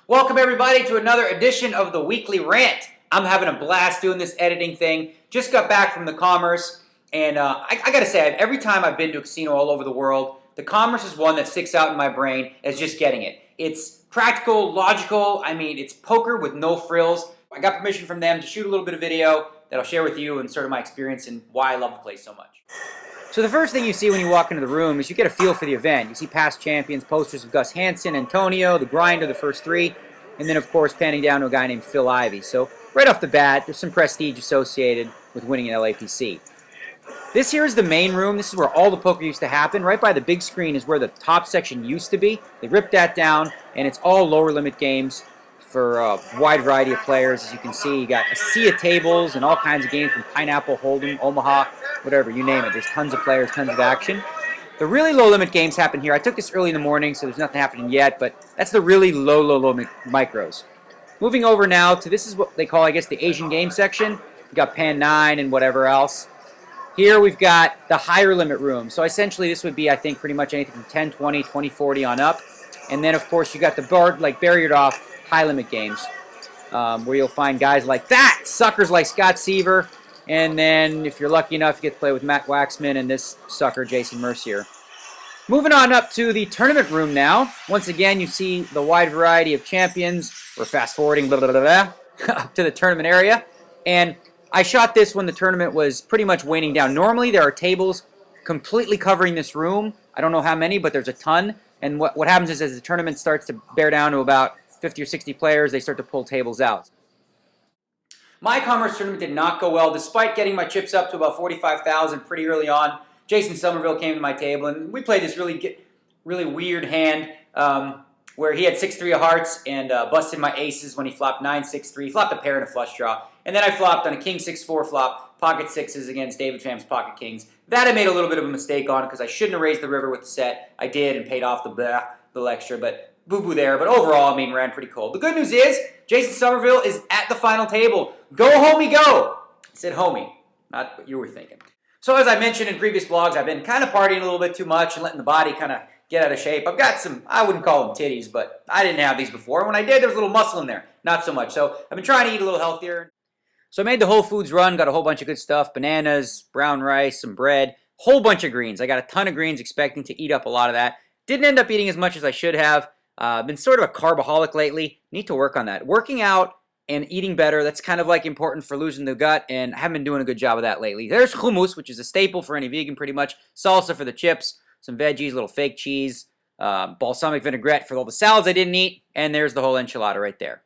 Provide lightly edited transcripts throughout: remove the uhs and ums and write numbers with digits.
Welcome everybody to another edition of the Weekly Rant. I'm having a blast doing this editing thing. Just got back from the Commerce, and I gotta say, every time I've been to a casino all over the world, the Commerce is one that sticks out in my brain as just getting it. It's practical, logical, it's poker with no frills. I got permission from them to shoot a little bit of video that I'll share with you and sort of my experience and why I love the place so much. So the first thing you see when you walk into the room is you get a feel for the event. You see past champions, posters of Gus Hansen, Antonio, the Grinder, the first three, and then of course panning down to a guy named Phil Ivey. So right off the bat, there's some prestige associated with winning an LAPC. This here is the main room. This is where all the poker used to happen. Right by the big screen is where the top section used to be. They ripped that down, and it's all lower limit games for a wide variety of players. As you can see, you got a sea of tables and all kinds of games from Pineapple, Hold'em, Omaha, whatever, you name it. There's tons of players, tons of action. The really low-limit games happen here. I took this early in the morning, so there's nothing happening yet, but that's the really low micros. Moving over now to, this is what they call, I guess, the Asian game section. You got Pan 9 and whatever else. Here we've got the higher limit room. So essentially this would be, I think, pretty much anything from 10, 20, 20, 40 on up. And then, of course, you got the barriered off high limit games where you'll find guys like that, suckers like Scott Seaver. And then, if you're lucky enough, you get to play with Matt Waxman and this sucker, Jason Mercier. Moving on up to the tournament room now. Once again, you see the wide variety of champions. We're fast-forwarding up to the tournament area. And I shot this when the tournament was pretty much waning down. Normally, there are tables completely covering this room. I don't know how many, but there's a ton. And what happens is as the tournament starts to bear down to about 50 or 60 players, they start to pull tables out. My Commerce tournament did not go well, despite getting my chips up to about 45,000 pretty early on. Jason Somerville came to my table, and we played this really weird hand where he had 6-3 of hearts and busted my aces when he flopped 9-6-3. He flopped a pair and a flush draw. And then I flopped on a King 6-4 flop, pocket sixes against David Pham's pocket kings. That I made a little bit of a mistake on because I shouldn't have raised the river with the set. I did and paid off the little extra, but boo-boo there. But overall, ran pretty cold. The good news is, Jason Somerville is at the final table. Go, homie, go! I said homie, not what you were thinking. So as I mentioned in previous vlogs, I've been kind of partying a little bit too much and letting the body kind of get out of shape. I've got some, I wouldn't call them titties, but I didn't have these before. When I did, there was a little muscle in there. Not so much. So I've been trying to eat a little healthier. So I made the Whole Foods run, got a whole bunch of good stuff. Bananas, brown rice, some bread, whole bunch of greens. I got a ton of greens, expecting to eat up a lot of that. Didn't end up eating as much as I should have. Been sort of a carbaholic lately. Need to work on that. Working out and eating better, that's kind of like important for losing the gut, and I haven't been doing a good job of that lately. There's hummus, which is a staple for any vegan pretty much. Salsa for the chips, some veggies, little fake cheese, balsamic vinaigrette for all the salads I didn't eat, and there's the whole enchilada right there.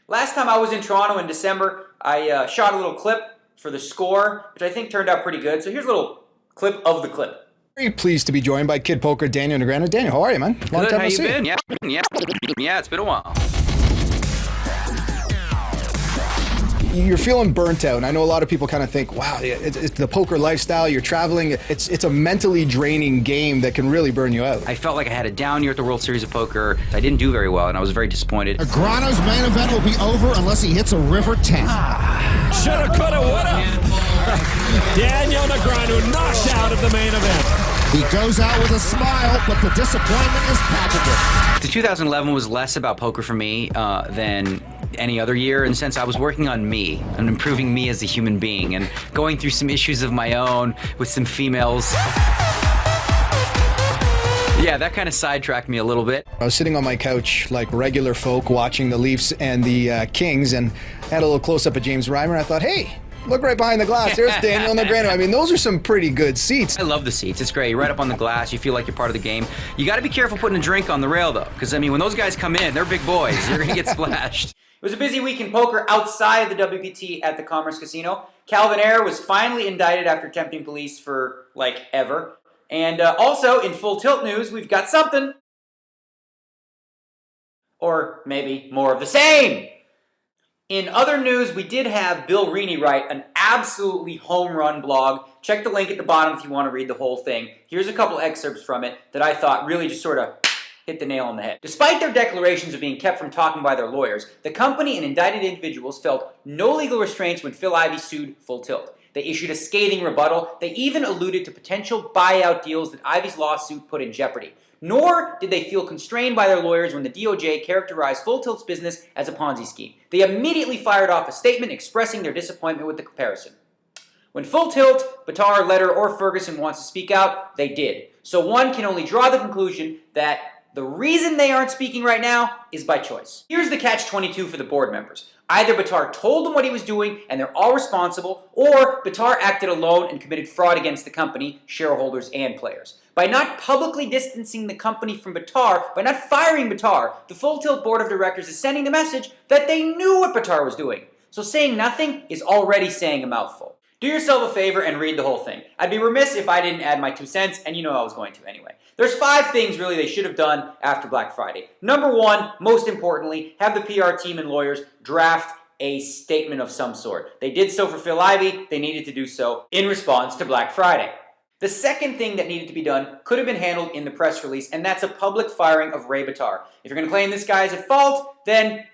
Last time I was in Toronto in December, I shot a little clip for TheScore, which I think turned out pretty good. So here's a little clip of the clip. Very pleased to be joined by Kid Poker Daniel Negreanu. Daniel, how are you, man? Long Good, time how no you see. been? Yeah, it's been a while. You're feeling burnt out. I know a lot of people kind of think, wow, it's the poker lifestyle, you're traveling. It's a mentally draining game that can really burn you out. I felt like I had a down year at the World Series of Poker. I didn't do very well, and I was very disappointed. Negreanu's main event will be over unless he hits a river 10. Shoulda, coulda, woulda. Daniel Negreanu knocked out of the main event. He goes out with a smile, but the disappointment is palpable. The 2011 was less about poker for me than any other year, in the sense I was working on me and improving me as a human being and going through some issues of my own with some females. Yeah, that kind of sidetracked me a little bit. I was sitting on my couch like regular folk watching the Leafs and the Kings, and had a little close-up of James Reimer. I thought, hey, look right behind the glass. There's Daniel Negreanu. Those are some pretty good seats. I love the seats. It's great. You're right up on the glass. You feel like you're part of the game. You got to be careful putting a drink on the rail, though, because, when those guys come in, they're big boys. You're going to get splashed. It was a busy week in poker outside the WPT at the Commerce Casino. Calvin Ayre was finally indicted after tempting police for, ever. And also, in Full Tilt news, we've got something. Or maybe more of the same. In other news, we did have Bill Rini write an absolutely home run blog. Check the link at the bottom if you want to read the whole thing. Here's a couple excerpts from it that I thought really just sort of hit the nail on the head. Despite their declarations of being kept from talking by their lawyers, the company and indicted individuals felt no legal restraints when Phil Ivey sued Full Tilt. They issued a scathing rebuttal. They even alluded to potential buyout deals that Ivey's lawsuit put in jeopardy. Nor did they feel constrained by their lawyers when the DOJ characterized Full Tilt's business as a Ponzi scheme. They immediately fired off a statement expressing their disappointment with the comparison. When Full Tilt, Bitar, Letter, or Ferguson wants to speak out, they did. So one can only draw the conclusion that the reason they aren't speaking right now is by choice. Here's the catch-22 for the board members. Either Bitar told them what he was doing and they're all responsible, or Bitar acted alone and committed fraud against the company, shareholders, and players. By not publicly distancing the company from Bitar, by not firing Bitar, the Full Tilt board of directors is sending the message that they knew what Bitar was doing. So saying nothing is already saying a mouthful. Do yourself a favor and read the whole thing. I'd be remiss if I didn't add my 2 cents, and you know I was going to anyway. There's 5 things really they should have done after Black Friday. Number 1, most importantly, have the PR team and lawyers draft a statement of some sort. They did so for Phil Ivey, they needed to do so in response to Black Friday. The second thing that needed to be done could have been handled in the press release, and that's a public firing of Ray Bitar. If you're going to claim this guy is at fault, then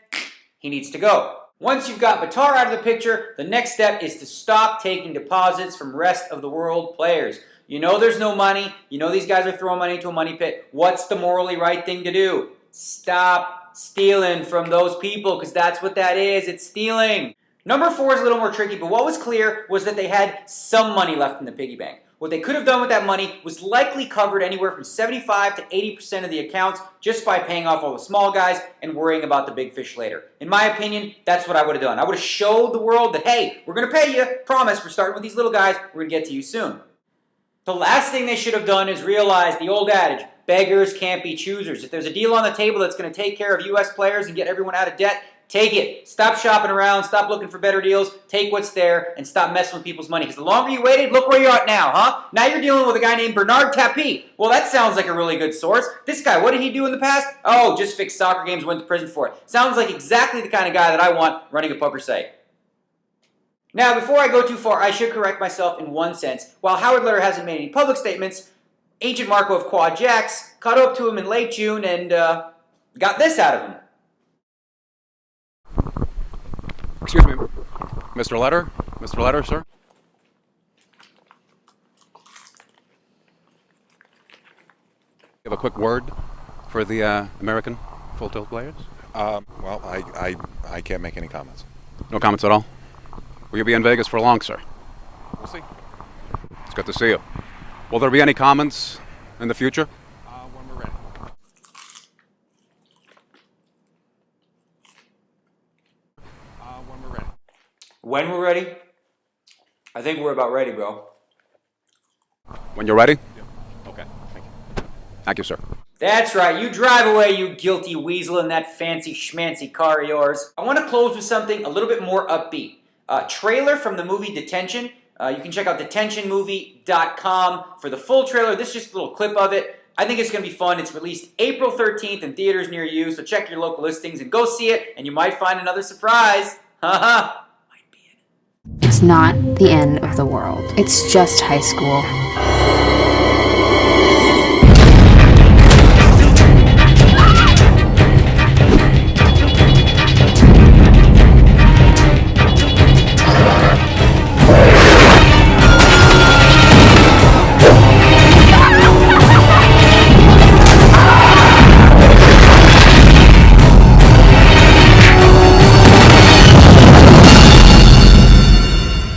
he needs to go. Once you've got Bitar out of the picture, the next step is to stop taking deposits from rest of the world players. You know there's no money. You know these guys are throwing money into a money pit. What's the morally right thing to do? Stop stealing from those people, because that's what that is. It's stealing. Number 4 is a little more tricky, but what was clear was that they had some money left in the piggy bank. What they could have done with that money was likely covered anywhere from 75 to 80% of the accounts just by paying off all the small guys and worrying about the big fish later. In my opinion, that's what I would have done. I would have showed the world that, hey, we're going to pay you. Promise, we're starting with these little guys. We're going to get to you soon. The last thing they should have done is realize the old adage, beggars can't be choosers. If there's a deal on the table that's going to take care of U.S. players and get everyone out of debt, take it. Stop shopping around. Stop looking for better deals. Take what's there and stop messing with people's money. Because the longer you waited, look where you're at now, huh? Now you're dealing with a guy named Bernard Tapie. Well, that sounds like a really good source. This guy, what did he do in the past? Oh, just fixed soccer games, went to prison for it. Sounds like exactly the kind of guy that I want running a poker site. Now, before I go too far, I should correct myself in one sense. While Howard Letter hasn't made any public statements, Agent Marco of Quad Jacks caught up to him in late June and got this out of him. Excuse me, Mr. Letter? Mr. Letter, sir? You have a quick word for the American Full Tilt players? Well, I can't make any comments. No comments at all? Will you be in Vegas for long, sir? We'll see. It's good to see you. Will there be any comments in the future? When we're ready. When we're ready. When we're ready? I think we're about ready, bro. When you're ready? Okay, thank you. Thank you, sir. That's right. You drive away, you guilty weasel, in that fancy schmancy car of yours. I want to close with something a little bit more upbeat. Trailer from the movie Detention. You can check out detentionmovie.com for the full trailer. This is just a little clip of it. I think it's going to be fun. It's released April 13th in theaters near you, so check your local listings and go see it, and you might find another surprise. Haha. Might be in it. It's not the end of the world. It's just high school.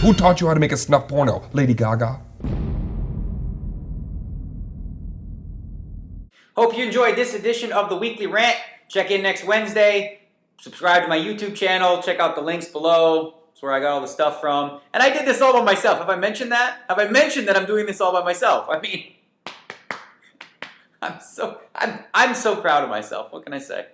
Who taught you how to make a snuff porno, Lady Gaga? Hope you enjoyed this edition of the Weekly Rant. Check in next Wednesday. Subscribe to my YouTube channel. Check out the links below. That's where I got all the stuff from. And I did this all by myself. Have I mentioned that? Have I mentioned that I'm doing this all by myself? I mean, I'm so proud of myself. What can I say?